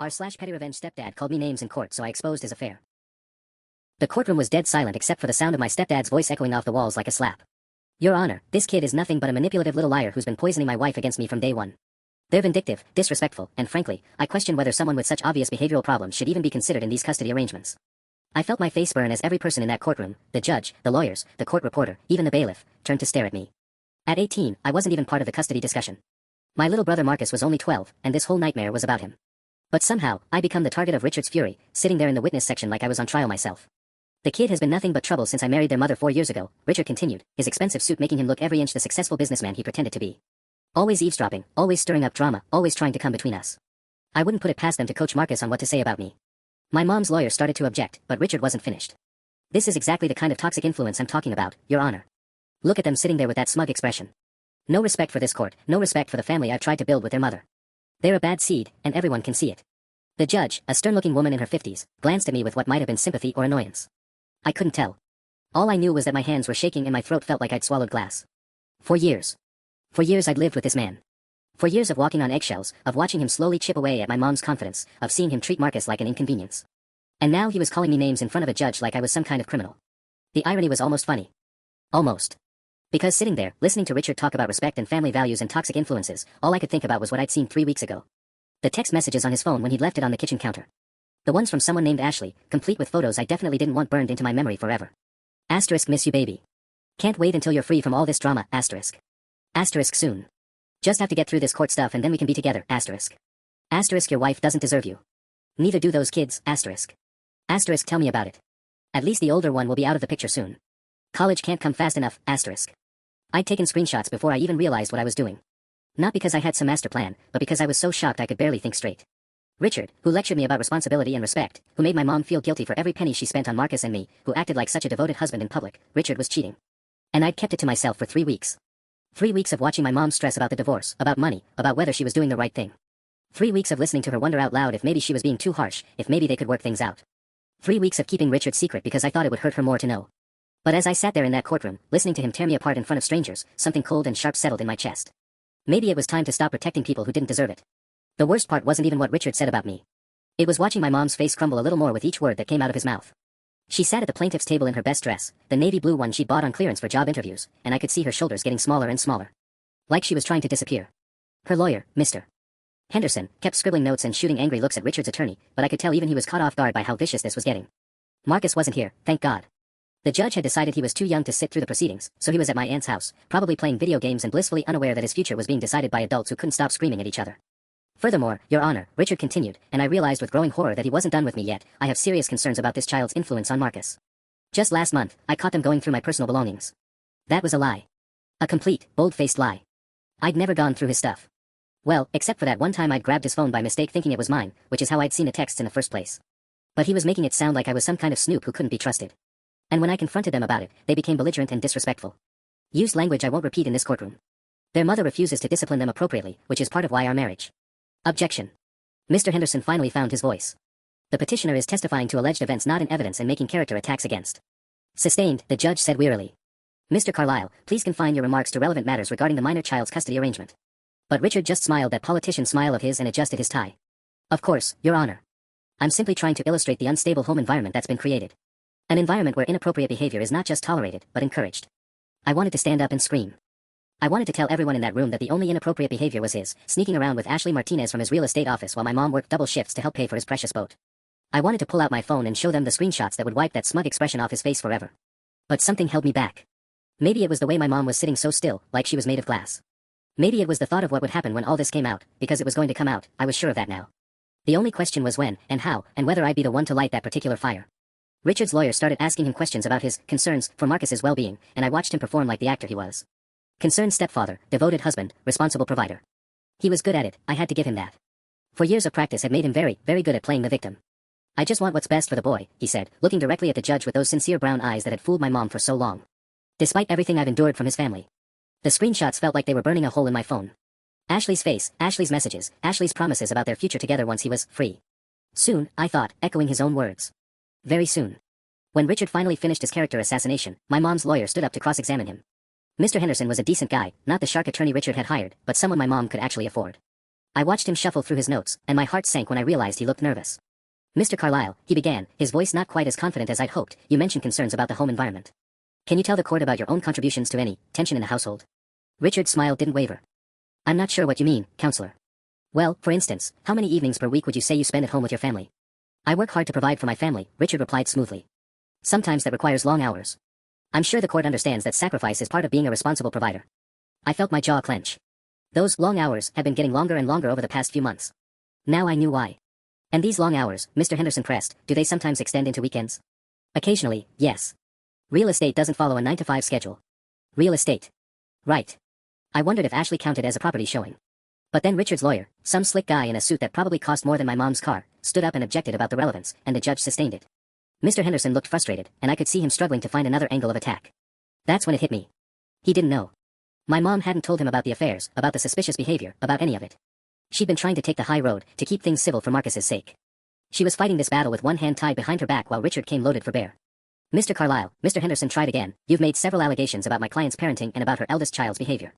r/pettyrevenge stepdad called me names in court, so I exposed his affair. The courtroom was dead silent except for the sound of my stepdad's voice echoing off the walls like a slap. Your Honor, this kid is nothing but a manipulative little liar who's been poisoning my wife against me from day one. They're vindictive, disrespectful, and frankly, I question whether someone with such obvious behavioral problems should even be considered in these custody arrangements. I felt my face burn as every person in that courtroom, the judge, the lawyers, the court reporter, even the bailiff, turned to stare at me. At 18, I wasn't even part of the custody discussion. My little brother Marcus was only 12, and this whole nightmare was about him. But somehow, I become the target of Richard's fury, sitting there in the witness section like I was on trial myself. The kid has been nothing but trouble since I married their mother 4 years ago, Richard continued, his expensive suit making him look every inch the successful businessman he pretended to be. Always eavesdropping, always stirring up drama, always trying to come between us. I wouldn't put it past them to coach Marcus on what to say about me. My mom's lawyer started to object, but Richard wasn't finished. This is exactly the kind of toxic influence I'm talking about, Your Honor. Look at them sitting there with that smug expression. No respect for this court, no respect for the family I've tried to build with their mother. They're a bad seed, and everyone can see it. The judge, a stern-looking woman in her 50s, glanced at me with what might have been sympathy or annoyance. I couldn't tell. All I knew was that my hands were shaking and my throat felt like I'd swallowed glass. For years I'd lived with this man. For years of walking on eggshells, of watching him slowly chip away at my mom's confidence, of seeing him treat Marcus like an inconvenience. And now he was calling me names in front of a judge like I was some kind of criminal. The irony was almost funny. Almost. Because sitting there, listening to Richard talk about respect and family values and toxic influences, all I could think about was what I'd seen 3 weeks ago. The text messages on his phone when he'd left it on the kitchen counter. The ones from someone named Ashley, complete with photos I definitely didn't want burned into my memory forever. Asterisk miss you baby. Can't wait until you're free from all this drama, asterisk. Asterisk soon. Just have to get through this court stuff and then we can be together, asterisk. Asterisk your wife doesn't deserve you. Neither do those kids, asterisk. Asterisk tell me about it. At least the older one will be out of the picture soon. College can't come fast enough, asterisk. I'd taken screenshots before I even realized what I was doing. Not because I had some master plan, but because I was so shocked I could barely think straight. Richard, who lectured me about responsibility and respect, who made my mom feel guilty for every penny she spent on Marcus and me, who acted like such a devoted husband in public, Richard was cheating. And I'd kept it to myself for 3 weeks. 3 weeks of watching my mom stress about the divorce, about money, about whether she was doing the right thing. 3 weeks of listening to her wonder out loud if maybe she was being too harsh, if maybe they could work things out. 3 weeks of keeping Richard's secret because I thought it would hurt her more to know. But as I sat there in that courtroom, listening to him tear me apart in front of strangers, something cold and sharp settled in my chest. Maybe it was time to stop protecting people who didn't deserve it. The worst part wasn't even what Richard said about me. It was watching my mom's face crumble a little more with each word that came out of his mouth. She sat at the plaintiff's table in her best dress, the navy blue one she'd bought on clearance for job interviews, and I could see her shoulders getting smaller and smaller. Like she was trying to disappear. Her lawyer, Mr. Henderson, kept scribbling notes and shooting angry looks at Richard's attorney, but I could tell even he was caught off guard by how vicious this was getting. Marcus wasn't here, thank God. The judge had decided he was too young to sit through the proceedings, so he was at my aunt's house, probably playing video games and blissfully unaware that his future was being decided by adults who couldn't stop screaming at each other. Furthermore, Your Honor, Richard continued, and I realized with growing horror that he wasn't done with me yet, I have serious concerns about this child's influence on Marcus. Just last month, I caught them going through my personal belongings. That was a lie. A complete, bold-faced lie. I'd never gone through his stuff. Well, except for that one time I'd grabbed his phone by mistake thinking it was mine, which is how I'd seen the texts in the first place. But he was making it sound like I was some kind of snoop who couldn't be trusted. And when I confronted them about it, they became belligerent and disrespectful. Used language I won't repeat in this courtroom. Their mother refuses to discipline them appropriately, which is part of why our marriage. Objection. Mr. Henderson finally found his voice. The petitioner is testifying to alleged events not in evidence and making character attacks against. Sustained, the judge said wearily. Mr. Carlyle, please confine your remarks to relevant matters regarding the minor child's custody arrangement. But Richard just smiled that politician smile of his and adjusted his tie. Of course, Your Honor. I'm simply trying to illustrate the unstable home environment that's been created. An environment where inappropriate behavior is not just tolerated, but encouraged. I wanted to stand up and scream. I wanted to tell everyone in that room that the only inappropriate behavior was his, sneaking around with Ashley Martinez from his real estate office while my mom worked double shifts to help pay for his precious boat. I wanted to pull out my phone and show them the screenshots that would wipe that smug expression off his face forever. But something held me back. Maybe it was the way my mom was sitting so still, like she was made of glass. Maybe it was the thought of what would happen when all this came out, because it was going to come out, I was sure of that now. The only question was when, and how, and whether I'd be the one to light that particular fire. Richard's lawyer started asking him questions about his concerns for Marcus's well-being, and I watched him perform like the actor he was. Concerned stepfather, devoted husband, responsible provider. He was good at it, I had to give him that. For years of practice had made him very, very good at playing the victim. I just want what's best for the boy, he said, looking directly at the judge with those sincere brown eyes that had fooled my mom for so long. Despite everything I've endured from his family. The screenshots felt like they were burning a hole in my phone. Ashley's face, Ashley's messages, Ashley's promises about their future together once he was free. Soon, I thought, echoing his own words. Very soon. When Richard finally finished his character assassination, my mom's lawyer stood up to cross-examine him. Mr. Henderson was a decent guy, not the shark attorney Richard had hired, but someone my mom could actually afford. I watched him shuffle through his notes, and my heart sank when I realized he looked nervous. Mr. Carlyle, he began, his voice not quite as confident as I'd hoped. You mentioned concerns about the home environment. Can you tell the court about your own contributions to any tension in the household? Richard's smile didn't waver. I'm not sure what you mean, counselor. Well, for instance, how many evenings per week would you say you spend at home with your family? I work hard to provide for my family, Richard replied smoothly. Sometimes that requires long hours. I'm sure the court understands that sacrifice is part of being a responsible provider. I felt my jaw clench. Those long hours had been getting longer and longer over the past few months. Now I knew why. And these long hours, Mr. Henderson pressed, do they sometimes extend into weekends? Occasionally, yes. Real estate doesn't follow a 9-to-5 schedule. Real estate. Right. I wondered if Ashley counted as a property showing. But then Richard's lawyer, some slick guy in a suit that probably cost more than my mom's car, stood up and objected about the relevance, and the judge sustained it. Mr. Henderson looked frustrated, and I could see him struggling to find another angle of attack. That's when it hit me. He didn't know. My mom hadn't told him about the affairs, about the suspicious behavior, about any of it. She'd been trying to take the high road, to keep things civil for Marcus's sake. She was fighting this battle with one hand tied behind her back while Richard came loaded for bear. Mr. Carlyle, Mr. Henderson tried again, you've made several allegations about my client's parenting and about her eldest child's behavior.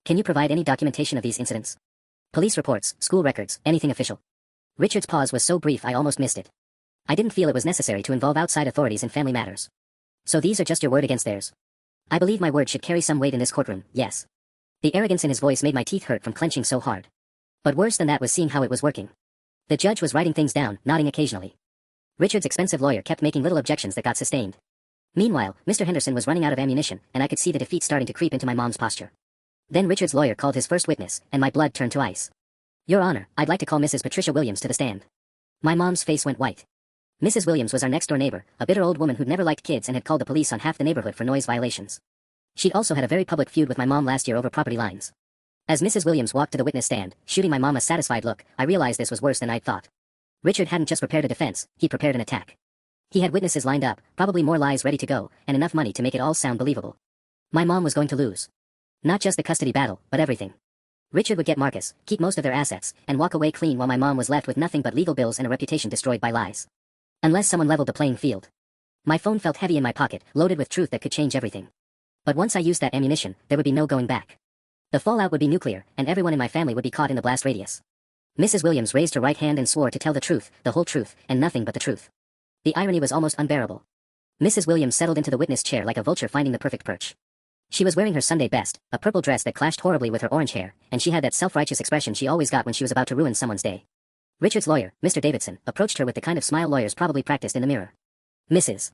Can you provide any documentation of these incidents? Police reports, school records, anything official. Richard's pause was so brief I almost missed it. I didn't feel it was necessary to involve outside authorities in family matters. So these are just your word against theirs? I believe my word should carry some weight in this courtroom, yes. The arrogance in his voice made my teeth hurt from clenching so hard. But worse than that was seeing how it was working. The judge was writing things down, nodding occasionally. Richard's expensive lawyer kept making little objections that got sustained. Meanwhile, Mr. Henderson was running out of ammunition, and I could see the defeat starting to creep into my mom's posture. Then Richard's lawyer called his first witness, and my blood turned to ice. Your Honor, I'd like to call Mrs. Patricia Williams to the stand. My mom's face went white. Mrs. Williams was our next-door neighbor, a bitter old woman who'd never liked kids and had called the police on half the neighborhood for noise violations. She'd also had a very public feud with my mom last year over property lines. As Mrs. Williams walked to the witness stand, shooting my mom a satisfied look, I realized this was worse than I'd thought. Richard hadn't just prepared a defense, he prepared an attack. He had witnesses lined up, probably more lies ready to go, and enough money to make it all sound believable. My mom was going to lose. Not just the custody battle, but everything. Richard would get Marcus, keep most of their assets, and walk away clean while my mom was left with nothing but legal bills and a reputation destroyed by lies. Unless someone leveled the playing field. My phone felt heavy in my pocket, loaded with truth that could change everything. But once I used that ammunition, there would be no going back. The fallout would be nuclear, and everyone in my family would be caught in the blast radius. Mrs. Williams raised her right hand and swore to tell the truth, the whole truth, and nothing but the truth. The irony was almost unbearable. Mrs. Williams settled into the witness chair like a vulture finding the perfect perch. She was wearing her Sunday best, a purple dress that clashed horribly with her orange hair, and she had that self-righteous expression she always got when she was about to ruin someone's day. Richard's lawyer, Mr. Davidson, approached her with the kind of smile lawyers probably practiced in the mirror. Mrs.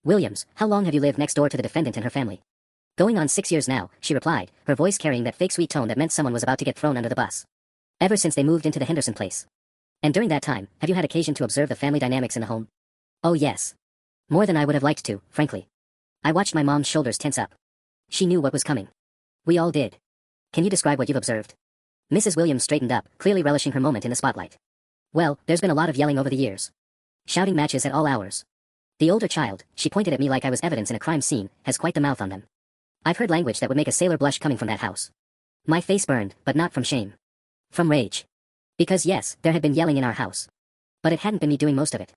Williams, how long have you lived next door to the defendant and her family? Going on 6 years now, she replied, her voice carrying that fake sweet tone that meant someone was about to get thrown under the bus. Ever since they moved into the Henderson place. And during that time, have you had occasion to observe the family dynamics in the home? Oh yes. More than I would have liked to, frankly. I watched my mom's shoulders tense up. She knew what was coming. We all did. Can you describe what you've observed? Mrs. Williams straightened up, clearly relishing her moment in the spotlight. Well, there's been a lot of yelling over the years. Shouting matches at all hours. The older child, she pointed at me like I was evidence in a crime scene, has quite the mouth on them. I've heard language that would make a sailor blush coming from that house. My face burned, but not from shame. From rage. Because yes, there had been yelling in our house. But it hadn't been me doing most of it.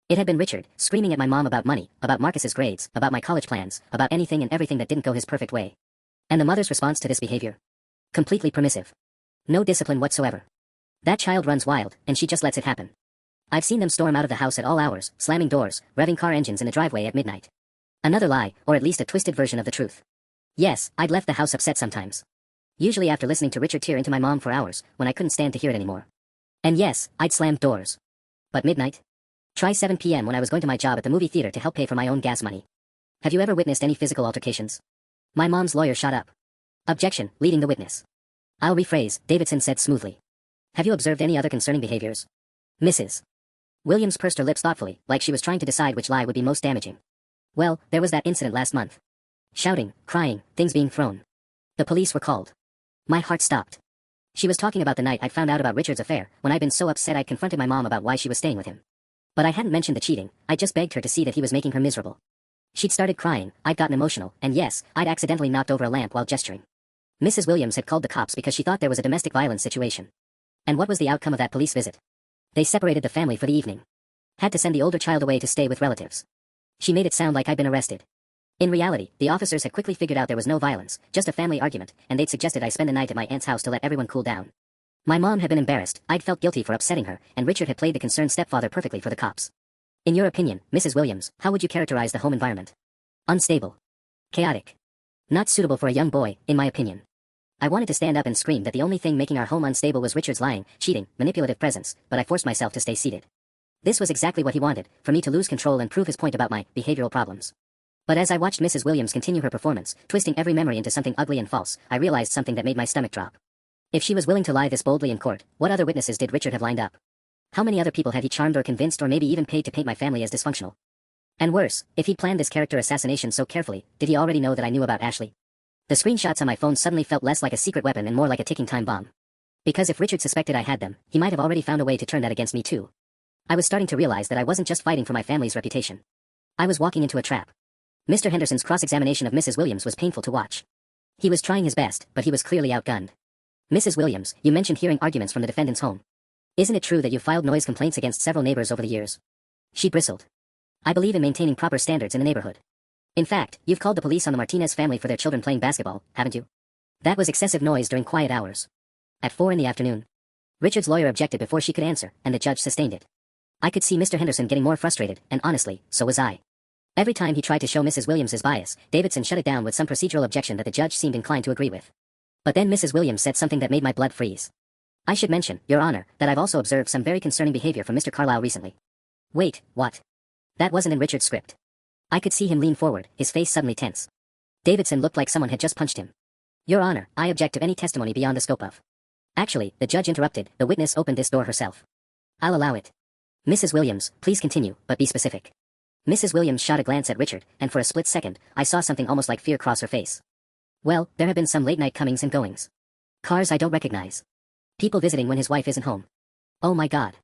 It had been Richard, screaming at my mom about money, about Marcus's grades, about my college plans, about anything and everything that didn't go his perfect way. And the mother's response to this behavior? Completely permissive. No discipline whatsoever. That child runs wild, and she just lets it happen. I've seen them storm out of the house at all hours, slamming doors, revving car engines in the driveway at midnight. Another lie, or at least a twisted version of the truth. Yes, I'd left the house upset sometimes. Usually after listening to Richard tear into my mom for hours, when I couldn't stand to hear it anymore. And yes, I'd slammed doors. But midnight? Try 7 p.m. when I was going to my job at the movie theater to help pay for my own gas money. Have you ever witnessed any physical altercations? My mom's lawyer shot up. Objection, leading the witness. I'll rephrase, Davidson said smoothly. Have you observed any other concerning behaviors? Mrs. Williams pursed her lips thoughtfully, like she was trying to decide which lie would be most damaging. Well, there was that incident last month. Shouting, crying, things being thrown. The police were called. My heart stopped. She was talking about the night I'd found out about Richard's affair, when I'd been so upset I'd confronted my mom about why she was staying with him. But I hadn't mentioned the cheating, I just begged her to see that he was making her miserable. She'd started crying, I'd gotten emotional, and yes, I'd accidentally knocked over a lamp while gesturing. Mrs. Williams had called the cops because she thought there was a domestic violence situation. And what was the outcome of that police visit? They separated the family for the evening. Had to send the older child away to stay with relatives. She made it sound like I'd been arrested. In reality, the officers had quickly figured out there was no violence, just a family argument, and they'd suggested I spend the night at my aunt's house to let everyone cool down. My mom had been embarrassed, I'd felt guilty for upsetting her, and Richard had played the concerned stepfather perfectly for the cops. In your opinion, Mrs. Williams, how would you characterize the home environment? Unstable. Chaotic. Not suitable for a young boy, in my opinion. I wanted to stand up and scream that the only thing making our home unstable was Richard's lying, cheating, manipulative presence, but I forced myself to stay seated. This was exactly what he wanted, for me to lose control and prove his point about my behavioral problems. But as I watched Mrs. Williams continue her performance, twisting every memory into something ugly and false, I realized something that made my stomach drop. If she was willing to lie this boldly in court, what other witnesses did Richard have lined up? How many other people had he charmed or convinced or maybe even paid to paint my family as dysfunctional? And worse, if he planned this character assassination so carefully, did he already know that I knew about Ashley? The screenshots on my phone suddenly felt less like a secret weapon and more like a ticking time bomb. Because if Richard suspected I had them, he might have already found a way to turn that against me too. I was starting to realize that I wasn't just fighting for my family's reputation. I was walking into a trap. Mr. Henderson's cross-examination of Mrs. Williams was painful to watch. He was trying his best, but he was clearly outgunned. Mrs. Williams, you mentioned hearing arguments from the defendant's home. Isn't it true that you filed noise complaints against several neighbors over the years? She bristled. I believe in maintaining proper standards in the neighborhood. In fact, you've called the police on the Martinez family for their children playing basketball, haven't you? That was excessive noise during quiet hours. At 4 in the afternoon. Richard's lawyer objected before she could answer, and the judge sustained it. I could see Mr. Henderson getting more frustrated, and honestly, so was I. Every time he tried to show Mrs. Williams' bias, Davidson shut it down with some procedural objection that the judge seemed inclined to agree with. But then Mrs. Williams said something that made my blood freeze. I should mention, Your Honor, that I've also observed some very concerning behavior from Mr. Carlisle recently. Wait, what? That wasn't in Richard's script. I could see him lean forward, his face suddenly tense. Davidson looked like someone had just punched him. Your Honor, I object to any testimony beyond the scope of. Actually, the judge interrupted, the witness opened this door herself. I'll allow it. Mrs. Williams, please continue, but be specific. Mrs. Williams shot a glance at Richard, and for a split second, I saw something almost like fear cross her face. Well, there have been some late-night comings and goings. Cars I don't recognize. People visiting when his wife isn't home. Oh my God.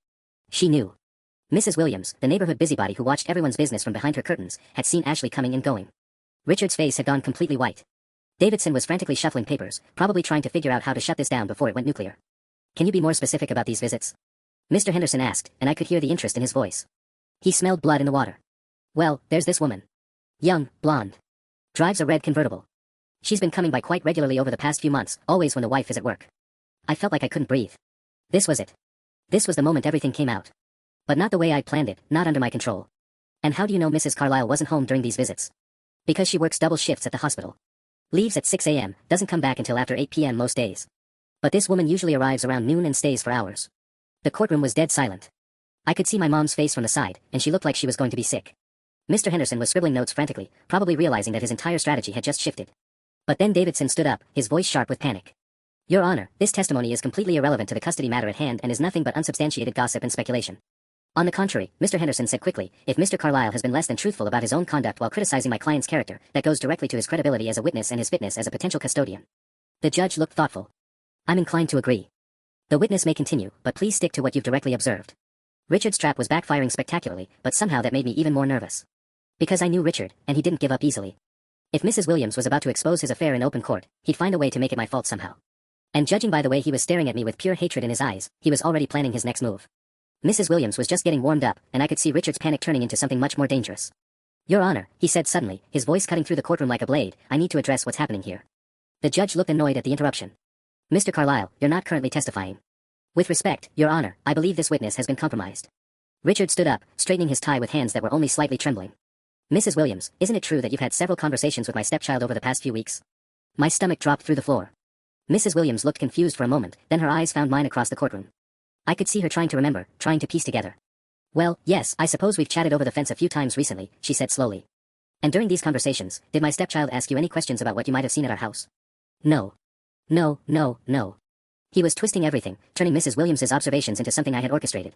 She knew. Mrs. Williams, the neighborhood busybody who watched everyone's business from behind her curtains, had seen Ashley coming and going. Richard's face had gone completely white. Davidson was frantically shuffling papers, probably trying to figure out how to shut this down before it went nuclear. Can you be more specific about these visits? Mr. Henderson asked, and I could hear the interest in his voice. He smelled blood in the water. Well, there's this woman. Young, blonde. Drives a red convertible. She's been coming by quite regularly over the past few months, always when the wife is at work. I felt like I couldn't breathe. This was it. This was the moment everything came out. But not the way I'd planned it, not under my control. And how do you know Mrs. Carlisle wasn't home during these visits? Because she works double shifts at the hospital. Leaves at 6 a.m., doesn't come back until after 8 p.m. most days. But this woman usually arrives around noon and stays for hours. The courtroom was dead silent. I could see my mom's face from the side, and she looked like she was going to be sick. Mr. Henderson was scribbling notes frantically, probably realizing that his entire strategy had just shifted. But then Davidson stood up, his voice sharp with panic. Your Honor, this testimony is completely irrelevant to the custody matter at hand and is nothing but unsubstantiated gossip and speculation. On the contrary, Mr. Henderson said quickly, if Mr. Carlisle has been less than truthful about his own conduct while criticizing my client's character, that goes directly to his credibility as a witness and his fitness as a potential custodian. The judge looked thoughtful. I'm inclined to agree. The witness may continue, but please stick to what you've directly observed. Richard's trap was backfiring spectacularly, but somehow that made me even more nervous. Because I knew Richard, and he didn't give up easily. If Mrs. Williams was about to expose his affair in open court, he'd find a way to make it my fault somehow. And judging by the way he was staring at me with pure hatred in his eyes, he was already planning his next move. Mrs. Williams was just getting warmed up, and I could see Richard's panic turning into something much more dangerous. Your Honor, he said suddenly, his voice cutting through the courtroom like a blade, I need to address what's happening here. The judge looked annoyed at the interruption. Mr. Carlisle, you're not currently testifying. With respect, Your Honor, I believe this witness has been compromised. Richard stood up, straightening his tie with hands that were only slightly trembling. Mrs. Williams, isn't it true that you've had several conversations with my stepchild over the past few weeks? My stomach dropped through the floor. Mrs. Williams looked confused for a moment, then her eyes found mine across the courtroom. I could see her trying to remember, trying to piece together. Well, yes, I suppose we've chatted over the fence a few times recently, she said slowly. And during these conversations, did my stepchild ask you any questions about what you might have seen at our house? No. No, no, no. He was twisting everything, turning Mrs. Williams's observations into something I had orchestrated.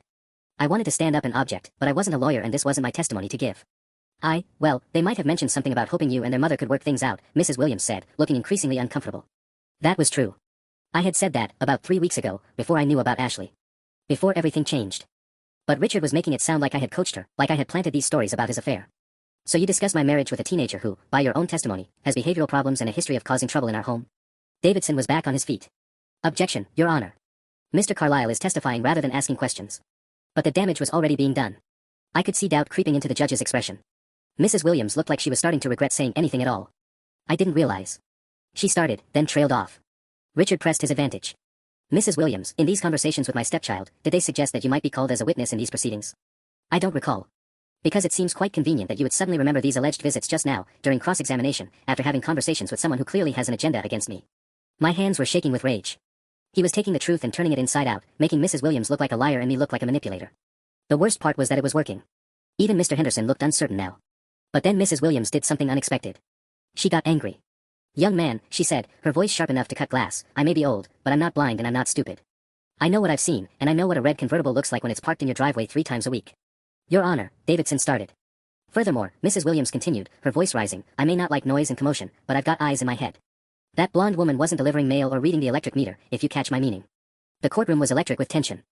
I wanted to stand up and object, but I wasn't a lawyer and this wasn't my testimony to give. Well, they might have mentioned something about hoping you and their mother could work things out, Mrs. Williams said, looking increasingly uncomfortable. That was true. I had said that, about 3 weeks ago, before I knew about Ashley. Before everything changed. But Richard was making it sound like I had coached her, like I had planted these stories about his affair. So you discussed my marriage with a teenager who, by your own testimony, has behavioral problems and a history of causing trouble in our home? Davidson was back on his feet. Objection, Your Honor. Mr. Carlisle is testifying rather than asking questions. But the damage was already being done. I could see doubt creeping into the judge's expression. Mrs. Williams looked like she was starting to regret saying anything at all. I didn't realize. She started, then trailed off. Richard pressed his advantage. Mrs. Williams, in these conversations with my stepchild, did they suggest that you might be called as a witness in these proceedings? I don't recall. Because it seems quite convenient that you would suddenly remember these alleged visits just now, during cross-examination, after having conversations with someone who clearly has an agenda against me. My hands were shaking with rage. He was taking the truth and turning it inside out, making Mrs. Williams look like a liar and me look like a manipulator. The worst part was that it was working. Even Mr. Henderson looked uncertain now. But then Mrs. Williams did something unexpected. She got angry. "Young man," she said, her voice sharp enough to cut glass, "I may be old, but I'm not blind and I'm not stupid. I know what I've seen, and I know what a red convertible looks like when it's parked in your driveway 3 times a week. Your Honor," Davidson started. Furthermore, Mrs. Williams continued, her voice rising, "I may not like noise and commotion, but I've got eyes in my head. That blonde woman wasn't delivering mail or reading the electric meter, if you catch my meaning." The courtroom was electric with tension.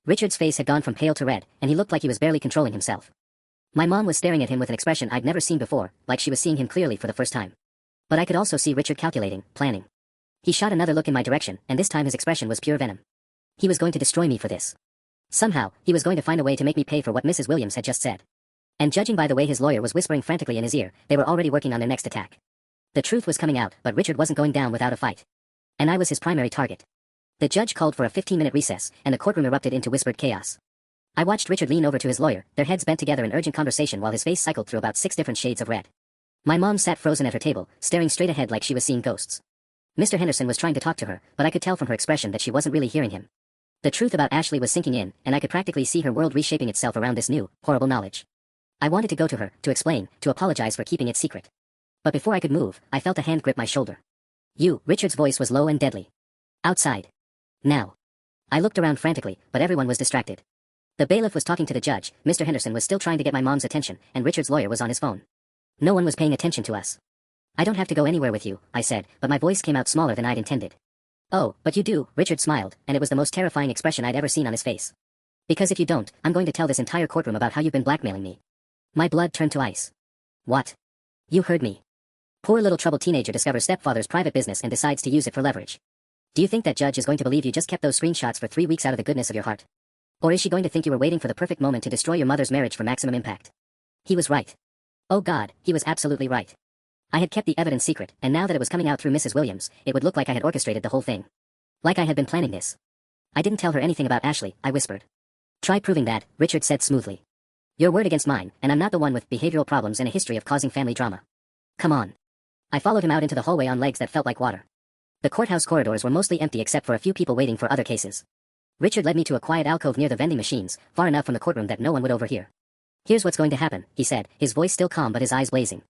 Richard's face had gone from pale to red, and he looked like he was barely controlling himself. My mom was staring at him with an expression I'd never seen before, like she was seeing him clearly for the first time. But I could also see Richard calculating, planning. He shot another look in my direction, and this time his expression was pure venom. He was going to destroy me for this. Somehow, he was going to find a way to make me pay for what Mrs. Williams had just said. And judging by the way his lawyer was whispering frantically in his ear, they were already working on their next attack. The truth was coming out, but Richard wasn't going down without a fight. And I was his primary target. The judge called for a 15-minute recess, and the courtroom erupted into whispered chaos. I watched Richard lean over to his lawyer, their heads bent together in urgent conversation while his face cycled through about 6 different shades of red. My mom sat frozen at her table, staring straight ahead like she was seeing ghosts. Mr. Henderson was trying to talk to her, but I could tell from her expression that she wasn't really hearing him. The truth about Ashley was sinking in, and I could practically see her world reshaping itself around this new, horrible knowledge. I wanted to go to her, to explain, to apologize for keeping it secret. But before I could move, I felt a hand grip my shoulder. "You," Richard's voice was low and deadly. "Outside. Now." I looked around frantically, but everyone was distracted. The bailiff was talking to the judge, Mr. Henderson was still trying to get my mom's attention, and Richard's lawyer was on his phone. No one was paying attention to us. "I don't have to go anywhere with you," I said, but my voice came out smaller than I'd intended. "Oh, but you do," Richard smiled, and it was the most terrifying expression I'd ever seen on his face. "Because if you don't, I'm going to tell this entire courtroom about how you've been blackmailing me." My blood turned to ice. "What? You heard me." Poor little troubled teenager discovers stepfather's private business and decides to use it for leverage. Do you think that judge is going to believe you just kept those screenshots for 3 weeks out of the goodness of your heart? Or is she going to think you were waiting for the perfect moment to destroy your mother's marriage for maximum impact? He was right. Oh God, he was absolutely right. I had kept the evidence secret, and now that it was coming out through Mrs. Williams, it would look like I had orchestrated the whole thing. Like I had been planning this. I didn't tell her anything about Ashley, I whispered. "Try proving that," Richard said smoothly. "Your word against mine, and I'm not the one with behavioral problems and a history of causing family drama. Come on." I followed him out into the hallway on legs that felt like water. The courthouse corridors were mostly empty except for a few people waiting for other cases. Richard led me to a quiet alcove near the vending machines, far enough from the courtroom that no one would overhear. "Here's what's going to happen," he said, his voice still calm but his eyes blazing.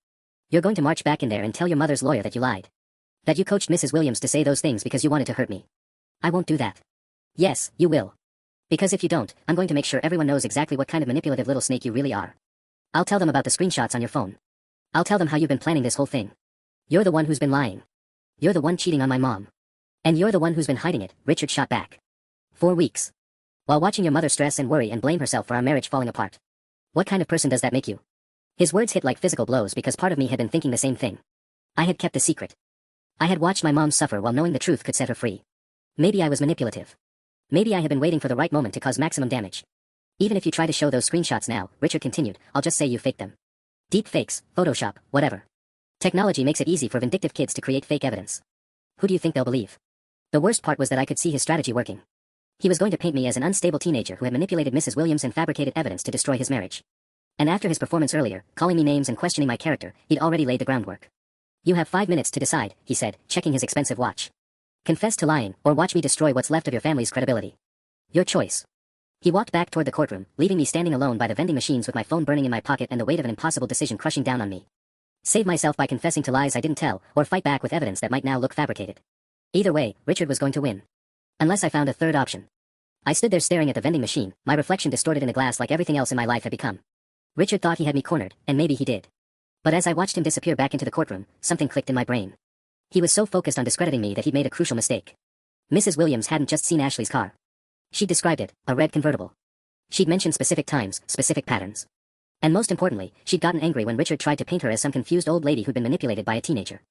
"You're going to march back in there and tell your mother's lawyer that you lied. That you coached Mrs. Williams to say those things because you wanted to hurt me. I won't do that." "Yes, you will. Because if you don't, I'm going to make sure everyone knows exactly what kind of manipulative little snake you really are. I'll tell them about the screenshots on your phone. I'll tell them how you've been planning this whole thing. You're the one who's been lying. You're the one cheating on my mom. And you're the one who's been hiding it," Richard shot back. 4 weeks. While watching your mother stress and worry and blame herself for our marriage falling apart. What kind of person does that make you?" His words hit like physical blows because part of me had been thinking the same thing. I had kept the secret. I had watched my mom suffer while knowing the truth could set her free. Maybe I was manipulative. Maybe I had been waiting for the right moment to cause maximum damage. "Even if you try to show those screenshots now," Richard continued, "I'll just say you faked them. Deep fakes, Photoshop, whatever. Technology makes it easy for vindictive kids to create fake evidence. Who do you think they'll believe?" The worst part was that I could see his strategy working. He was going to paint me as an unstable teenager who had manipulated Mrs. Williams and fabricated evidence to destroy his marriage. And after his performance earlier, calling me names and questioning my character, he'd already laid the groundwork. "You have 5 minutes to decide," he said, checking his expensive watch. "Confess to lying, or watch me destroy what's left of your family's credibility. Your choice." He walked back toward the courtroom, leaving me standing alone by the vending machines with my phone burning in my pocket and the weight of an impossible decision crushing down on me. Save myself by confessing to lies I didn't tell, or fight back with evidence that might now look fabricated. Either way, Richard was going to win. Unless I found a third option. I stood there staring at the vending machine, my reflection distorted in the glass like everything else in my life had become. Richard thought he had me cornered, and maybe he did. But as I watched him disappear back into the courtroom, something clicked in my brain. He was so focused on discrediting me that he'd made a crucial mistake. Mrs. Williams hadn't just seen Ashley's car. She'd described it, a red convertible. She'd mentioned specific times, specific patterns. And most importantly, she'd gotten angry when Richard tried to paint her as some confused old lady who'd been manipulated by a teenager.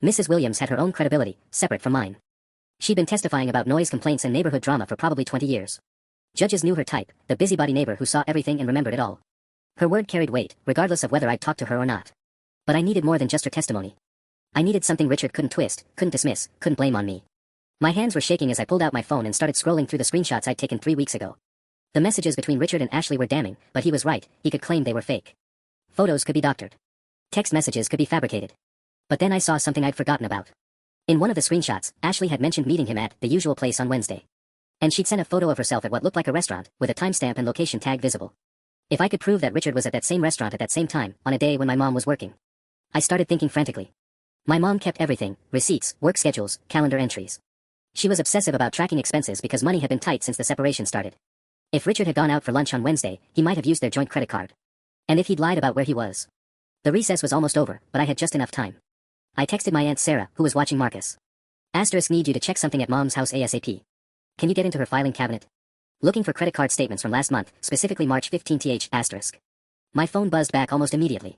Mrs. Williams had her own credibility, separate from mine. She'd been testifying about noise complaints and neighborhood drama for probably 20 years. Judges knew her type, the busybody neighbor who saw everything and remembered it all. Her word carried weight, regardless of whether I'd talked to her or not. But I needed more than just her testimony. I needed something Richard couldn't twist, couldn't dismiss, couldn't blame on me. My hands were shaking as I pulled out my phone and started scrolling through the screenshots I'd taken 3 weeks ago. The messages between Richard and Ashley were damning, but he was right, he could claim they were fake. Photos could be doctored. Text messages could be fabricated. But then I saw something I'd forgotten about. In one of the screenshots, Ashley had mentioned meeting him at the usual place on Wednesday. And she'd sent a photo of herself at what looked like a restaurant, with a timestamp and location tag visible. If I could prove that Richard was at that same restaurant at that same time, on a day when my mom was working. I started thinking frantically. My mom kept everything, receipts, work schedules, calendar entries. She was obsessive about tracking expenses because money had been tight since the separation started. If Richard had gone out for lunch on Wednesday, he might have used their joint credit card. And if he'd lied about where he was. The recess was almost over, but I had just enough time. I texted my Aunt Sarah, who was watching Marcus. Need you to check something at Mom's house ASAP. Can you get into her filing cabinet? Looking for credit card statements from last month, specifically March 15th. My phone buzzed back almost immediately.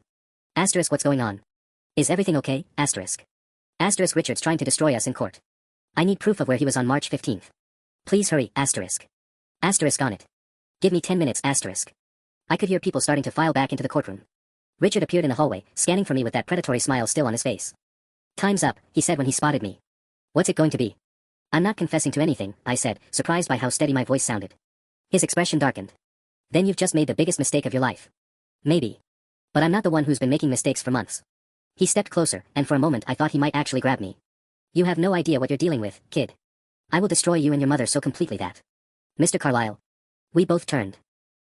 What's going on? Is everything okay? Richard's trying to destroy us in court. I need proof of where he was on March 15th. Please hurry, on it. Give me 10 minutes, I could hear people starting to file back into the courtroom. Richard appeared in the hallway, scanning for me with that predatory smile still on his face. Time's up, he said when he spotted me. What's it going to be? I'm not confessing to anything, I said, surprised by how steady my voice sounded. His expression darkened. Then you've just made the biggest mistake of your life. Maybe. But I'm not the one who's been making mistakes for months. He stepped closer, and for a moment I thought he might actually grab me. You have no idea what you're dealing with, kid. I will destroy you and your mother so completely that. Mr. Carlyle. We both turned.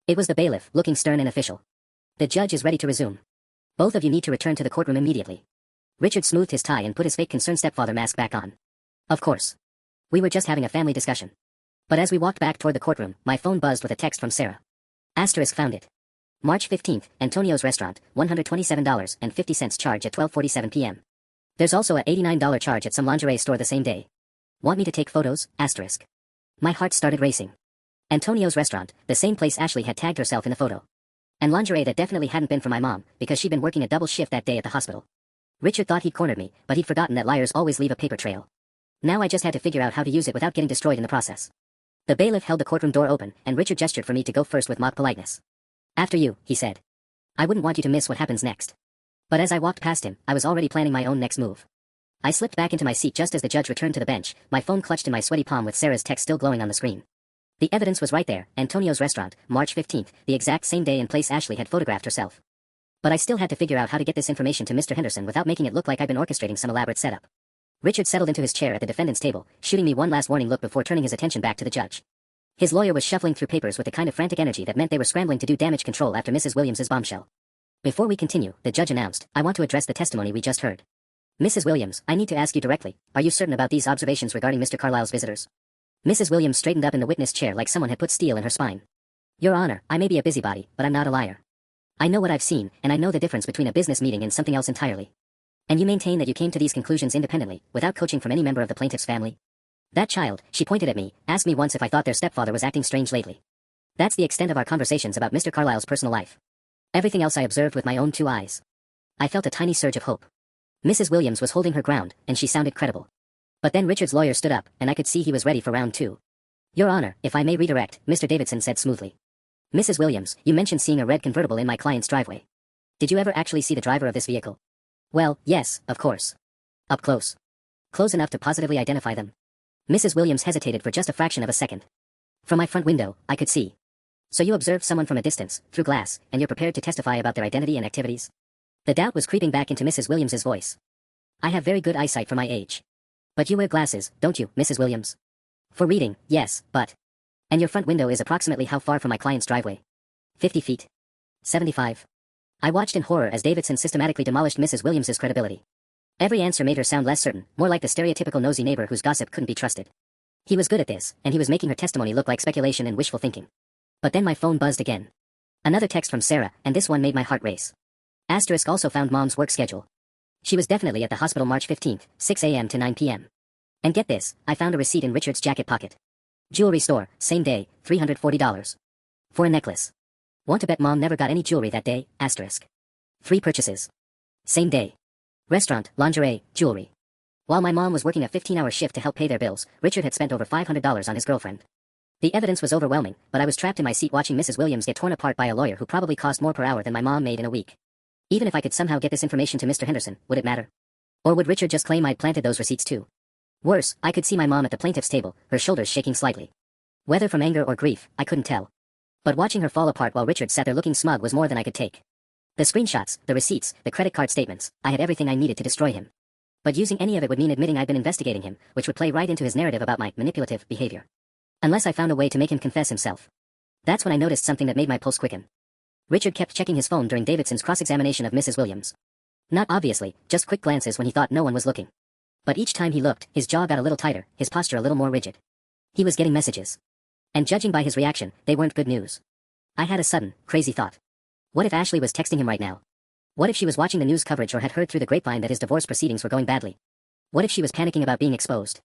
It was the bailiff, looking stern and official. The judge is ready to resume. Both of you need to return to the courtroom immediately. Richard smoothed his tie and put his fake concerned stepfather mask back on. Of course. We were just having a family discussion. But as we walked back toward the courtroom, my phone buzzed with a text from Sarah. Found it. March 15th, Antonio's Restaurant, $127.50 charge at 12:47 p.m. There's also a $89 charge at some lingerie store the same day. Want me to take photos? My heart started racing. Antonio's Restaurant, the same place Ashley had tagged herself in the photo. And lingerie that definitely hadn't been for my mom, because she'd been working a double shift that day at the hospital. Richard thought he'd cornered me, but he'd forgotten that liars always leave a paper trail. Now I just had to figure out how to use it without getting destroyed in the process. The bailiff held the courtroom door open, and Richard gestured for me to go first with mock politeness. After you, he said. I wouldn't want you to miss what happens next. But as I walked past him, I was already planning my own next move. I slipped back into my seat just as the judge returned to the bench, my phone clutched in my sweaty palm with Sarah's text still glowing on the screen. The evidence was right there, Antonio's Restaurant, March 15th, the exact same day and place Ashley had photographed herself. But I still had to figure out how to get this information to Mr. Henderson without making it look like I'd been orchestrating some elaborate setup. Richard settled into his chair at the defendant's table, shooting me one last warning look before turning his attention back to the judge. His lawyer was shuffling through papers with the kind of frantic energy that meant they were scrambling to do damage control after Mrs. Williams's bombshell. Before we continue, the judge announced, I want to address the testimony we just heard. Mrs. Williams, I need to ask you directly, are you certain about these observations regarding Mr. Carlyle's visitors? Mrs. Williams straightened up in the witness chair like someone had put steel in her spine. Your Honor, I may be a busybody, but I'm not a liar. I know what I've seen, and I know the difference between a business meeting and something else entirely. And you maintain that you came to these conclusions independently, without coaching from any member of the plaintiff's family? That child, she pointed at me, asked me once if I thought their stepfather was acting strange lately. That's the extent of our conversations about Mr. Carlyle's personal life. Everything else I observed with my own 2 eyes. I felt a tiny surge of hope. Mrs. Williams was holding her ground, and she sounded credible. But then Richard's lawyer stood up, and I could see he was ready for round 2. Your Honor, if I may redirect, Mr. Davidson said smoothly. Mrs. Williams, you mentioned seeing a red convertible in my client's driveway. Did you ever actually see the driver of this vehicle? Well, yes, of course. Up close. Close enough to positively identify them. Mrs. Williams hesitated for just a fraction of a second. From my front window, I could see. So you observed someone from a distance, through glass, and you're prepared to testify about their identity and activities? The doubt was creeping back into Mrs. Williams's voice. I have very good eyesight for my age. But you wear glasses, don't you, Mrs. Williams? For reading, yes, but... And your front window is approximately how far from my client's driveway? 50 feet. 75. I watched in horror as Davidson systematically demolished Mrs. Williams's credibility. Every answer made her sound less certain, more like the stereotypical nosy neighbor whose gossip couldn't be trusted. He was good at this, and he was making her testimony look like speculation and wishful thinking. But then my phone buzzed again. Another text from Sarah, and this one made my heart race. Also found Mom's work schedule. She was definitely at the hospital March 15th, 6 a.m. to 9 p.m. And get this, I found a receipt in Richard's jacket pocket. Jewelry store, same day, $340. For a necklace. Want to bet Mom never got any jewelry that day, 3 purchases. Same day. Restaurant, lingerie, jewelry. While my mom was working a 15-hour shift to help pay their bills, Richard had spent over $500 on his girlfriend. The evidence was overwhelming, but I was trapped in my seat watching Mrs. Williams get torn apart by a lawyer who probably cost more per hour than my mom made in a week. Even if I could somehow get this information to Mr. Henderson, would it matter? Or would Richard just claim I'd planted those receipts too? Worse, I could see my mom at the plaintiff's table, her shoulders shaking slightly. Whether from anger or grief, I couldn't tell. But watching her fall apart while Richard sat there looking smug was more than I could take. The screenshots, the receipts, the credit card statements, I had everything I needed to destroy him. But using any of it would mean admitting I'd been investigating him, which would play right into his narrative about my manipulative behavior. Unless I found a way to make him confess himself. That's when I noticed something that made my pulse quicken. Richard kept checking his phone during Davidson's cross-examination of Mrs. Williams. Not obviously, just quick glances when he thought no one was looking. But each time he looked, his jaw got a little tighter, his posture a little more rigid. He was getting messages. And judging by his reaction, they weren't good news. I had a sudden, crazy thought. What if Ashley was texting him right now? What if she was watching the news coverage or had heard through the grapevine that his divorce proceedings were going badly? What if she was panicking about being exposed?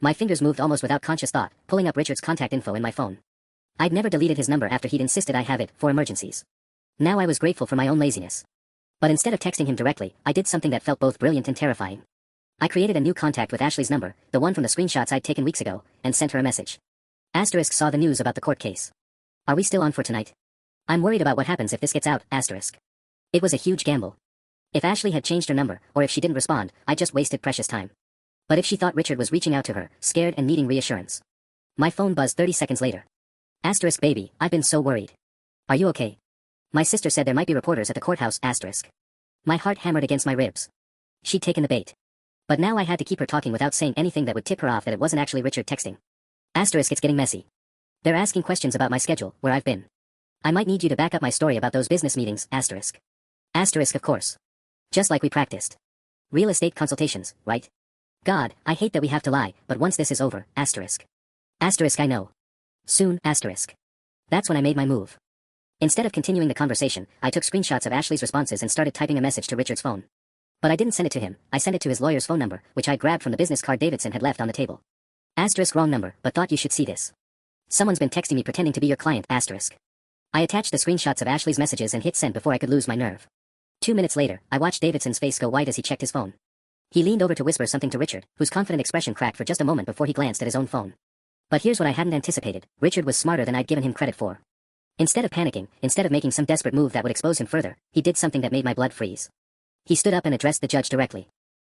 My fingers moved almost without conscious thought, pulling up Richard's contact info in my phone. I'd never deleted his number after he'd insisted I have it for emergencies. Now I was grateful for my own laziness. But instead of texting him directly, I did something that felt both brilliant and terrifying. I created a new contact with Ashley's number, the one from the screenshots I'd taken weeks ago, and sent her a message. Asterisk saw the news about the court case. Are we still on for tonight? I'm worried about what happens if this gets out, asterisk. It was a huge gamble. If Ashley had changed her number, or if she didn't respond, I just wasted precious time. But if she thought Richard was reaching out to her, scared and needing reassurance. My phone buzzed 30 seconds later. Asterisk baby, I've been so worried. Are you okay? My sister said there might be reporters at the courthouse, asterisk. My heart hammered against my ribs. She'd taken the bait. But now I had to keep her talking without saying anything that would tip her off that it wasn't actually Richard texting. Asterisk it's getting messy. They're asking questions about my schedule, where I've been. I might need you to back up my story about those business meetings, asterisk. Asterisk of course. Just like we practiced. Real estate consultations, right? God, I hate that we have to lie, but once this is over, asterisk. Asterisk I know. Soon, asterisk. That's when I made my move. Instead of continuing the conversation, I took screenshots of Ashley's responses and started typing a message to Richard's phone. But I didn't send it to him, I sent it to his lawyer's phone number, which I grabbed from the business card Davidson had left on the table. Asterisk wrong number, but thought you should see this. Someone's been texting me pretending to be your client, asterisk. I attached the screenshots of Ashley's messages and hit send before I could lose my nerve. 2 minutes later, I watched Davidson's face go white as he checked his phone. He leaned over to whisper something to Richard, whose confident expression cracked for just a moment before he glanced at his own phone. But here's what I hadn't anticipated, Richard was smarter than I'd given him credit for. Instead of panicking, instead of making some desperate move that would expose him further, he did something that made my blood freeze. He stood up and addressed the judge directly.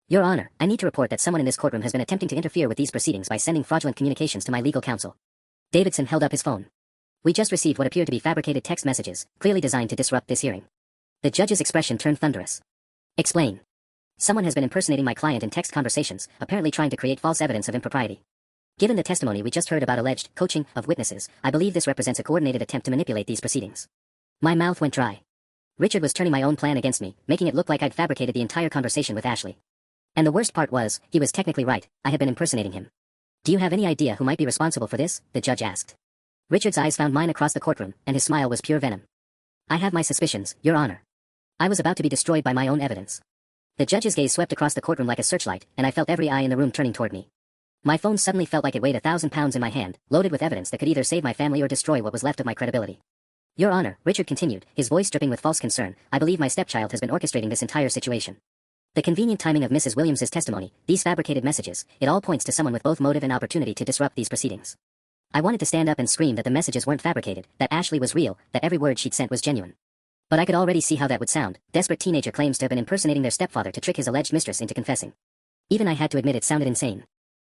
Your Honor, I need to report that someone in this courtroom has been attempting to interfere with these proceedings by sending fraudulent communications to my legal counsel. Davidson held up his phone. We just received what appeared to be fabricated text messages, clearly designed to disrupt this hearing. The judge's expression turned thunderous. Explain. Someone has been impersonating my client in text conversations, apparently trying to create false evidence of impropriety. Given the testimony we just heard about alleged coaching of witnesses, I believe this represents a coordinated attempt to manipulate these proceedings. My mouth went dry. Richard was turning my own plan against me, making it look like I'd fabricated the entire conversation with Ashley. And the worst part was, he was technically right, I had been impersonating him. Do you have any idea who might be responsible for this? The judge asked. Richard's eyes found mine across the courtroom, and his smile was pure venom. I have my suspicions, Your Honor. I was about to be destroyed by my own evidence. The judge's gaze swept across the courtroom like a searchlight, and I felt every eye in the room turning toward me. My phone suddenly felt like it weighed 1,000 pounds in my hand, loaded with evidence that could either save my family or destroy what was left of my credibility. Your Honor, Richard continued, his voice dripping with false concern, I believe my stepchild has been orchestrating this entire situation. The convenient timing of Mrs. Williams's testimony, these fabricated messages, it all points to someone with both motive and opportunity to disrupt these proceedings. I wanted to stand up and scream that the messages weren't fabricated, that Ashley was real, that every word she'd sent was genuine. But I could already see how that would sound. Desperate teenager claims to have been impersonating their stepfather to trick his alleged mistress into confessing. Even I had to admit it sounded insane.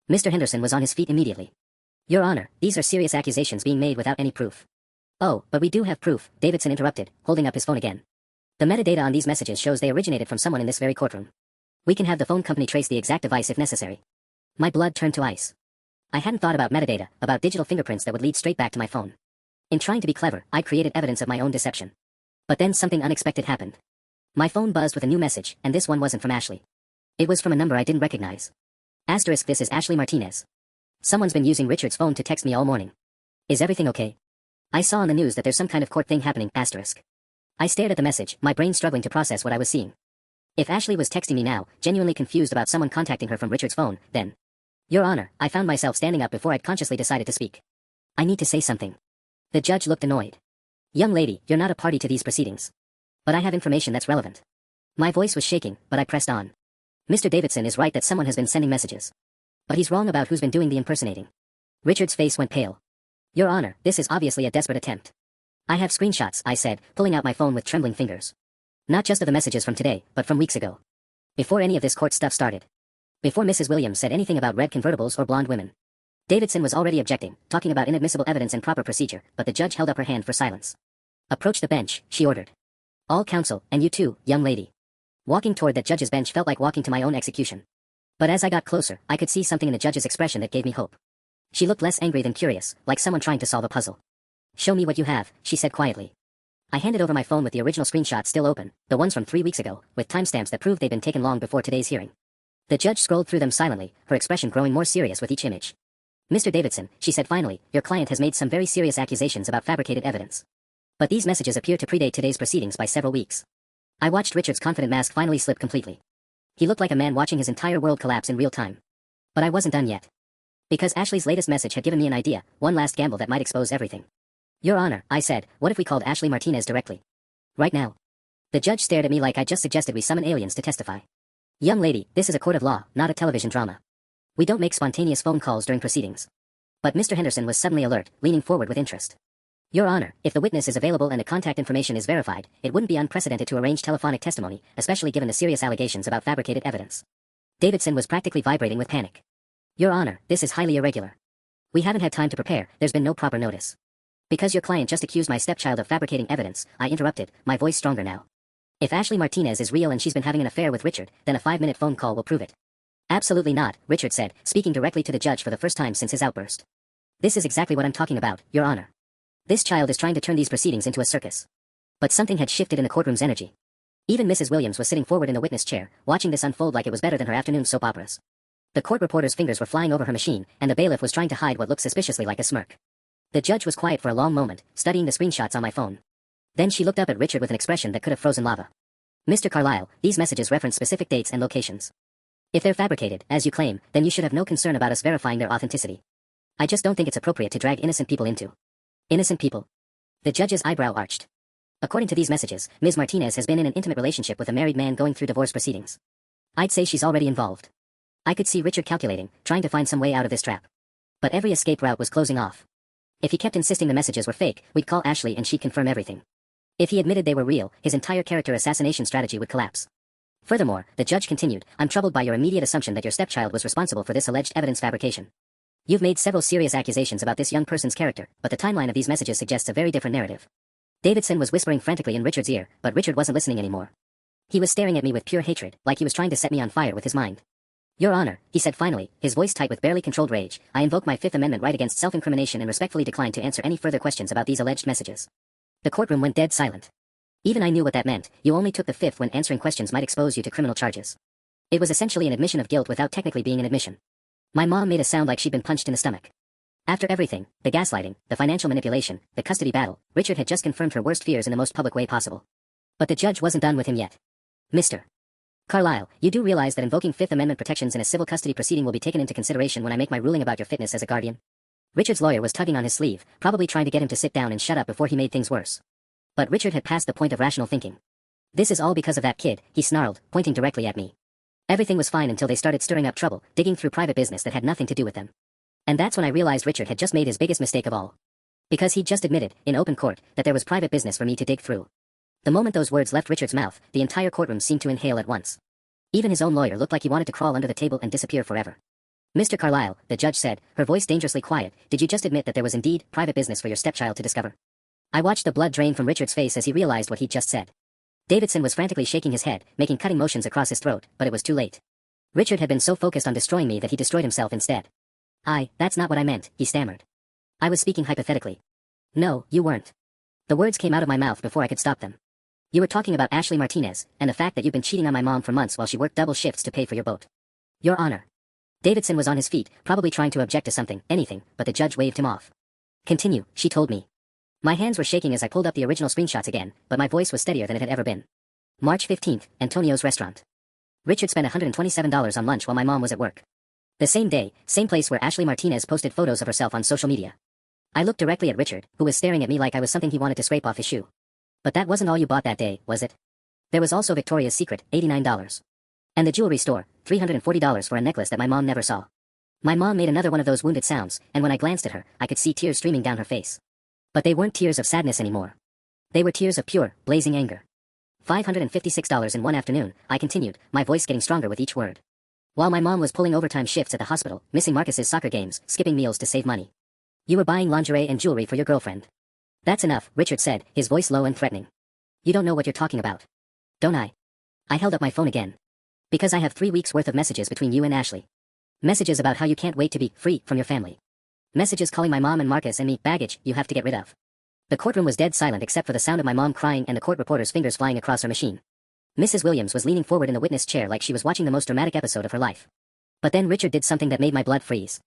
Mr. Henderson was on his feet immediately. Your Honor, these are serious accusations being made without any proof. Oh, but we do have proof, Davidson interrupted, holding up his phone again. The metadata on these messages shows they originated from someone in this very courtroom. We can have the phone company trace the exact device if necessary. My blood turned to ice. I hadn't thought about metadata, about digital fingerprints that would lead straight back to my phone. In trying to be clever, I created evidence of my own deception. But then something unexpected happened. My phone buzzed with a new message, and this one wasn't from Ashley. It was from a number I didn't recognize. Asterisk this is Ashley Martinez. Someone's been using Richard's phone to text me all morning. Is everything okay? I saw on the news that there's some kind of court thing happening, asterisk. I stared at the message, my brain struggling to process what I was seeing. If Ashley was texting me now, genuinely confused about someone contacting her from Richard's phone, then... Your Honor, I found myself standing up before I'd consciously decided to speak. I need to say something. The judge looked annoyed. Young lady, you're not a party to these proceedings. But I have information that's relevant. My voice was shaking, but I pressed on. Mr. Davidson is right that someone has been sending messages. But he's wrong about who's been doing the impersonating. Richard's face went pale. Your Honor, this is obviously a desperate attempt. I have screenshots, I said, pulling out my phone with trembling fingers. Not just of the messages from today, but from weeks ago. Before any of this court stuff started. Before Mrs. Williams said anything about red convertibles or blonde women, Davidson was already objecting, talking about inadmissible evidence and proper procedure, but the judge held up her hand for silence. Approach the bench, she ordered. All counsel, and you too, young lady. Walking toward that judge's bench felt like walking to my own execution. But as I got closer, I could see something in the judge's expression that gave me hope. She looked less angry than curious, like someone trying to solve a puzzle. Show me what you have, she said quietly. I handed over my phone with the original screenshots still open, the ones from 3 weeks ago, with timestamps that proved they'd been taken long before today's hearing. The judge scrolled through them silently, her expression growing more serious with each image. Mr. Davidson, she said finally, your client has made some very serious accusations about fabricated evidence. But these messages appear to predate today's proceedings by several weeks. I watched Richard's confident mask finally slip completely. He looked like a man watching his entire world collapse in real time. But I wasn't done yet. Because Ashley's latest message had given me an idea, one last gamble that might expose everything. Your Honor, I said, what if we called Ashley Martinez directly? Right now. The judge stared at me like I just suggested we summon aliens to testify. Young lady, this is a court of law, not a television drama. We don't make spontaneous phone calls during proceedings. But Mr. Henderson was suddenly alert, leaning forward with interest. Your Honor, if the witness is available and the contact information is verified, it wouldn't be unprecedented to arrange telephonic testimony, especially given the serious allegations about fabricated evidence. Davidson was practically vibrating with panic. Your Honor, this is highly irregular. We haven't had time to prepare, there's been no proper notice. Because your client just accused my stepchild of fabricating evidence, I interrupted, my voice stronger now. If Ashley Martinez is real and she's been having an affair with Richard, then a 5-minute phone call will prove it. Absolutely not, Richard said, speaking directly to the judge for the first time since his outburst. This is exactly what I'm talking about, Your Honor. This child is trying to turn these proceedings into a circus. But something had shifted in the courtroom's energy. Even Mrs. Williams was sitting forward in the witness chair, watching this unfold like it was better than her afternoon soap operas. The court reporter's fingers were flying over her machine, and the bailiff was trying to hide what looked suspiciously like a smirk. The judge was quiet for a long moment, studying the screenshots on my phone. Then she looked up at Richard with an expression that could have frozen lava. Mr. Carlyle, these messages reference specific dates and locations. If they're fabricated, as you claim, then you should have no concern about us verifying their authenticity. I just don't think it's appropriate to drag innocent people into. Innocent people? The judge's eyebrow arched. According to these messages, Ms. Martinez has been in an intimate relationship with a married man going through divorce proceedings. I'd say she's already involved. I could see Richard calculating, trying to find some way out of this trap. But every escape route was closing off. If he kept insisting the messages were fake, we'd call Ashley and she'd confirm everything. If he admitted they were real, his entire character assassination strategy would collapse. Furthermore, the judge continued, I'm troubled by your immediate assumption that your stepchild was responsible for this alleged evidence fabrication. You've made several serious accusations about this young person's character, but the timeline of these messages suggests a very different narrative. Davidson was whispering frantically in Richard's ear, but Richard wasn't listening anymore. He was staring at me with pure hatred, like he was trying to set me on fire with his mind. Your Honor, he said finally, his voice tight with barely controlled rage, I invoke my Fifth Amendment right against self-incrimination and respectfully decline to answer any further questions about these alleged messages. The courtroom went dead silent. Even I knew what that meant, you only took the fifth when answering questions might expose you to criminal charges. It was essentially an admission of guilt without technically being an admission. My mom made a sound like she'd been punched in the stomach. After everything, the gaslighting, the financial manipulation, the custody battle, Richard had just confirmed her worst fears in the most public way possible. But the judge wasn't done with him yet. Mr. Carlyle, you do realize that invoking Fifth Amendment protections in a civil custody proceeding will be taken into consideration when I make my ruling about your fitness as a guardian? Richard's lawyer was tugging on his sleeve, probably trying to get him to sit down and shut up before he made things worse. But Richard had passed the point of rational thinking. This is all because of that kid, he snarled, pointing directly at me. Everything was fine until they started stirring up trouble, digging through private business that had nothing to do with them. And that's when I realized Richard had just made his biggest mistake of all. Because he'd just admitted, in open court, that there was private business for me to dig through. The moment those words left Richard's mouth, the entire courtroom seemed to inhale at once. Even his own lawyer looked like he wanted to crawl under the table and disappear forever. Mr. Carlyle, the judge said, her voice dangerously quiet, did you just admit that there was indeed private business for your stepchild to discover? I watched the blood drain from Richard's face as he realized what he'd just said. Davidson was frantically shaking his head, making cutting motions across his throat, but it was too late. Richard had been so focused on destroying me that he destroyed himself instead. That's not what I meant, he stammered. I was speaking hypothetically. No, you weren't. The words came out of my mouth before I could stop them. You were talking about Ashley Martinez, and the fact that you've been cheating on my mom for months while she worked double shifts to pay for your boat. Your Honor. Davidson was on his feet, probably trying to object to something, anything, but the judge waved him off. Continue, she told me. My hands were shaking as I pulled up the original screenshots again, but my voice was steadier than it had ever been. March 15th, Antonio's restaurant. Richard spent $127 on lunch while my mom was at work. The same day, same place where Ashley Martinez posted photos of herself on social media. I looked directly at Richard, who was staring at me like I was something he wanted to scrape off his shoe. But that wasn't all you bought that day, was it? There was also Victoria's Secret, $89. And the jewelry store, $340 for a necklace that my mom never saw. My mom made another one of those wounded sounds, and when I glanced at her, I could see tears streaming down her face. But they weren't tears of sadness anymore. They were tears of pure, blazing anger. $556 in one afternoon, I continued, my voice getting stronger with each word. While my mom was pulling overtime shifts at the hospital, missing Marcus's soccer games, skipping meals to save money. You were buying lingerie and jewelry for your girlfriend. That's enough, Richard said, his voice low and threatening. You don't know what you're talking about. Don't I? I held up my phone again. Because I have 3 weeks worth of messages between you and Ashley. Messages about how you can't wait to be free from your family. Messages calling my mom and Marcus and me baggage you have to get rid of. The courtroom was dead silent except for the sound of my mom crying and the court reporter's fingers flying across her machine. Mrs. Williams was leaning forward in the witness chair like she was watching the most dramatic episode of her life. But then Richard did something that made my blood freeze.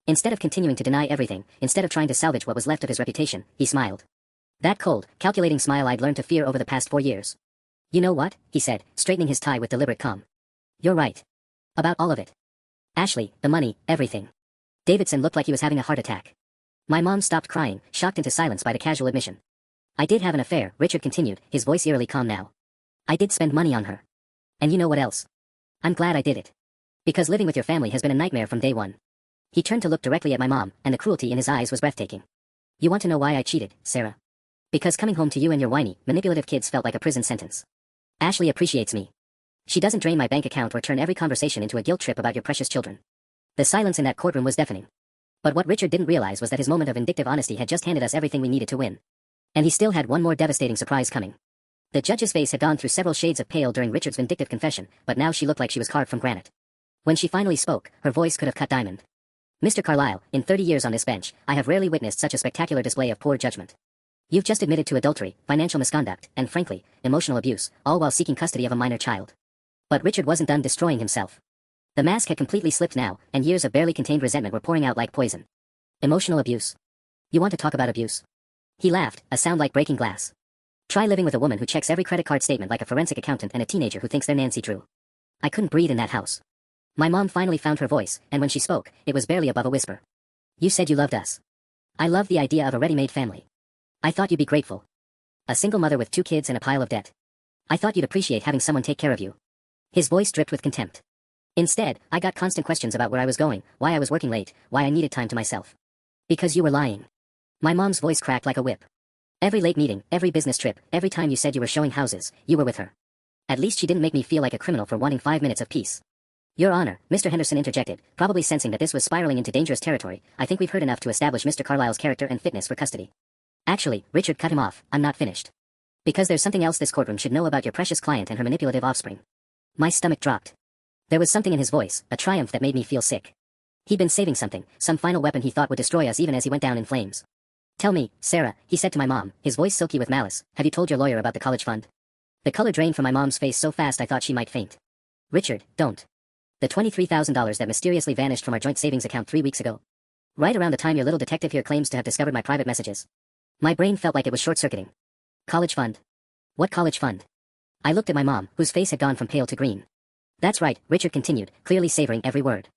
Instead of continuing to deny everything, instead of trying to salvage what was left of his reputation, he smiled. That cold, calculating smile I'd learned to fear over the past 4 years. You know what, he said, straightening his tie with deliberate calm. You're right. About all of it. Ashley, the money, everything. Davidson looked like he was having a heart attack. My mom stopped crying, shocked into silence by the casual admission. I did have an affair, Richard continued, his voice eerily calm now. I did spend money on her. And you know what else? I'm glad I did it. Because living with your family has been a nightmare from day one. He turned to look directly at my mom, and the cruelty in his eyes was breathtaking. You want to know why I cheated, Sarah? Because coming home to you and your whiny, manipulative kids felt like a prison sentence. Ashley appreciates me. She doesn't drain my bank account or turn every conversation into a guilt trip about your precious children. The silence in that courtroom was deafening. But what Richard didn't realize was that his moment of vindictive honesty had just handed us everything we needed to win. And he still had one more devastating surprise coming. The judge's face had gone through several shades of pale during Richard's vindictive confession, but now she looked like she was carved from granite. When she finally spoke, her voice could have cut diamond. Mr. Carlyle, in 30 years on this bench, I have rarely witnessed such a spectacular display of poor judgment. You've just admitted to adultery, financial misconduct, and frankly, emotional abuse, all while seeking custody of a minor child. But Richard wasn't done destroying himself. The mask had completely slipped now, and years of barely contained resentment were pouring out like poison. Emotional abuse. You want to talk about abuse? He laughed, a sound like breaking glass. Try living with a woman who checks every credit card statement like a forensic accountant and a teenager who thinks they're Nancy Drew. I couldn't breathe in that house. My mom finally found her voice, and when she spoke, it was barely above a whisper. You said you loved us. I loved the idea of a ready-made family. I thought you'd be grateful. A single mother with 2 kids and a pile of debt. I thought you'd appreciate having someone take care of you. His voice dripped with contempt. Instead, I got constant questions about where I was going, why I was working late, why I needed time to myself. Because you were lying. My mom's voice cracked like a whip. Every late meeting, every business trip, every time you said you were showing houses, you were with her. At least she didn't make me feel like a criminal for wanting 5 minutes of peace. Your Honor, Mr. Henderson interjected, probably sensing that this was spiraling into dangerous territory. I think we've heard enough to establish Mr. Carlyle's character and fitness for custody. Actually, Richard cut him off, I'm not finished. Because there's something else this courtroom should know about your precious client and her manipulative offspring. My stomach dropped. There was something in his voice, a triumph that made me feel sick. He'd been saving something, some final weapon he thought would destroy us even as he went down in flames. Tell me, Sarah, he said to my mom, his voice silky with malice, have you told your lawyer about the college fund? The color drained from my mom's face so fast I thought she might faint. Richard, don't. The $23,000 that mysteriously vanished from our joint savings account 3 weeks ago. Right around the time your little detective here claims to have discovered my private messages. My brain felt like it was short-circuiting. College fund? What college fund? I looked at my mom, whose face had gone from pale to green. That's right, Richard continued, clearly savoring every word.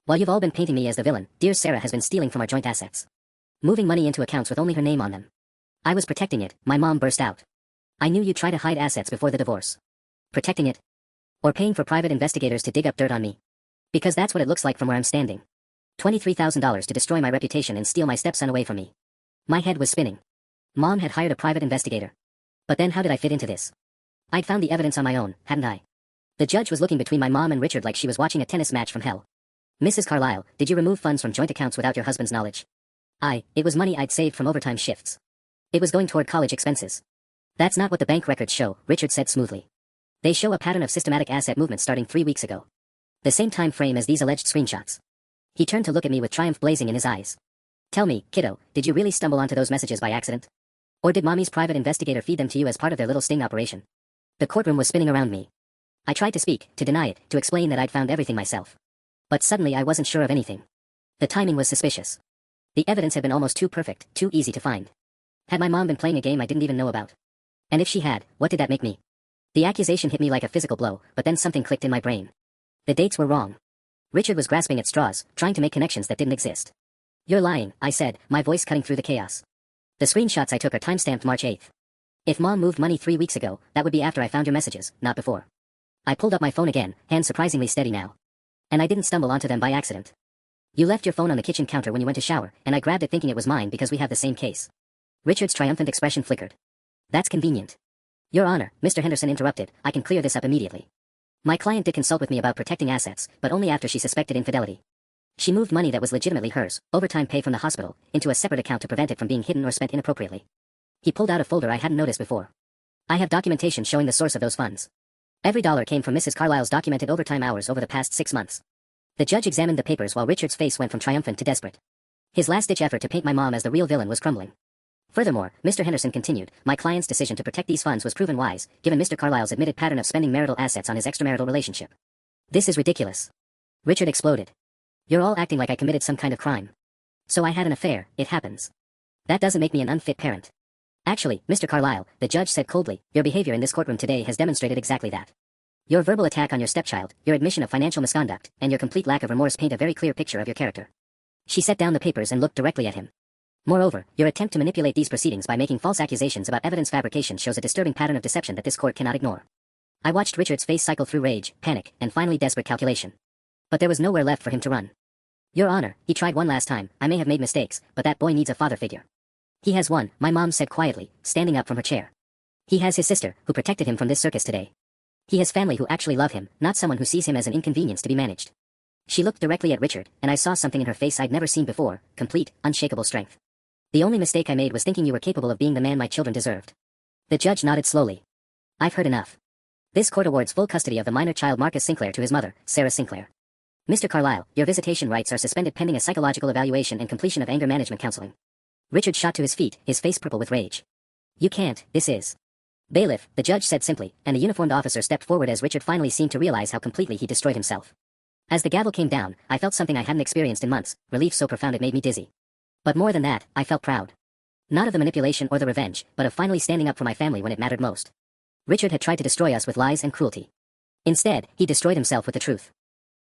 While you've all been painting me as the villain, dear Sarah has been stealing from our joint assets. Moving money into accounts with only her name on them. I was protecting it, my mom burst out. I knew you'd try to hide assets before the divorce. Protecting it? Or paying for private investigators to dig up dirt on me? Because that's what it looks like from where I'm standing. $23,000 to destroy my reputation and steal my stepson away from me. My head was spinning. Mom had hired a private investigator. But then how did I fit into this? I'd found the evidence on my own, hadn't I? The judge was looking between my mom and Richard like she was watching a tennis match from hell. Mrs. Carlyle, did you remove funds from joint accounts without your husband's knowledge? It was money I'd saved from overtime shifts. It was going toward college expenses. That's not what the bank records show, Richard said smoothly. They show a pattern of systematic asset movement starting 3 weeks ago. The same time frame as these alleged screenshots. He turned to look at me with triumph blazing in his eyes. Tell me, kiddo, did you really stumble onto those messages by accident? Or did mommy's private investigator feed them to you as part of their little sting operation? The courtroom was spinning around me. I tried to speak, to deny it, to explain that I'd found everything myself. But suddenly I wasn't sure of anything. The timing was suspicious. The evidence had been almost too perfect, too easy to find. Had my mom been playing a game I didn't even know about? And if she had, what did that make me? The accusation hit me like a physical blow, but then something clicked in my brain. The dates were wrong. Richard was grasping at straws, trying to make connections that didn't exist. You're lying, I said, my voice cutting through the chaos. The screenshots I took are timestamped March 8th. If Mom moved money 3 weeks ago, that would be after I found your messages, not before. I pulled up my phone again, hands surprisingly steady now. And I didn't stumble onto them by accident. You left your phone on the kitchen counter when you went to shower, and I grabbed it thinking it was mine because we have the same case. Richard's triumphant expression flickered. That's convenient. Your Honor, Mr. Henderson interrupted, I can clear this up immediately. My client did consult with me about protecting assets, but only after she suspected infidelity. She moved money that was legitimately hers, overtime pay from the hospital, into a separate account to prevent it from being hidden or spent inappropriately. He pulled out a folder I hadn't noticed before. I have documentation showing the source of those funds. Every dollar came from Mrs. Carlisle's documented overtime hours over the past 6 months. The judge examined the papers while Richard's face went from triumphant to desperate. His last-ditch effort to paint my mom as the real villain was crumbling. Furthermore, Mr. Henderson continued, my client's decision to protect these funds was proven wise, given Mr. Carlisle's admitted pattern of spending marital assets on his extramarital relationship. This is ridiculous. Richard exploded. You're all acting like I committed some kind of crime. So I had an affair, it happens. That doesn't make me an unfit parent. Actually, Mr. Carlisle, the judge said coldly, your behavior in this courtroom today has demonstrated exactly that. Your verbal attack on your stepchild, your admission of financial misconduct, and your complete lack of remorse paint a very clear picture of your character. She set down the papers and looked directly at him. Moreover, your attempt to manipulate these proceedings by making false accusations about evidence fabrication shows a disturbing pattern of deception that this court cannot ignore. I watched Richard's face cycle through rage, panic, and finally desperate calculation. But there was nowhere left for him to run. Your Honor, he tried one last time, I may have made mistakes, but that boy needs a father figure. He has one, my mom said quietly, standing up from her chair. He has his sister, who protected him from this circus today. He has family who actually love him, not someone who sees him as an inconvenience to be managed. She looked directly at Richard, and I saw something in her face I'd never seen before, complete, unshakable strength. The only mistake I made was thinking you were capable of being the man my children deserved. The judge nodded slowly. I've heard enough. This court awards full custody of the minor child Marcus Sinclair to his mother, Sarah Sinclair. Mr. Carlisle, your visitation rights are suspended pending a psychological evaluation and completion of anger management counseling. Richard shot to his feet, his face purple with rage. You can't, this is. Bailiff, the judge said simply, and the uniformed officer stepped forward as Richard finally seemed to realize how completely he destroyed himself. As the gavel came down, I felt something I hadn't experienced in months, relief so profound it made me dizzy. But more than that, I felt proud. Not of the manipulation or the revenge, but of finally standing up for my family when it mattered most. Richard had tried to destroy us with lies and cruelty. Instead, he destroyed himself with the truth.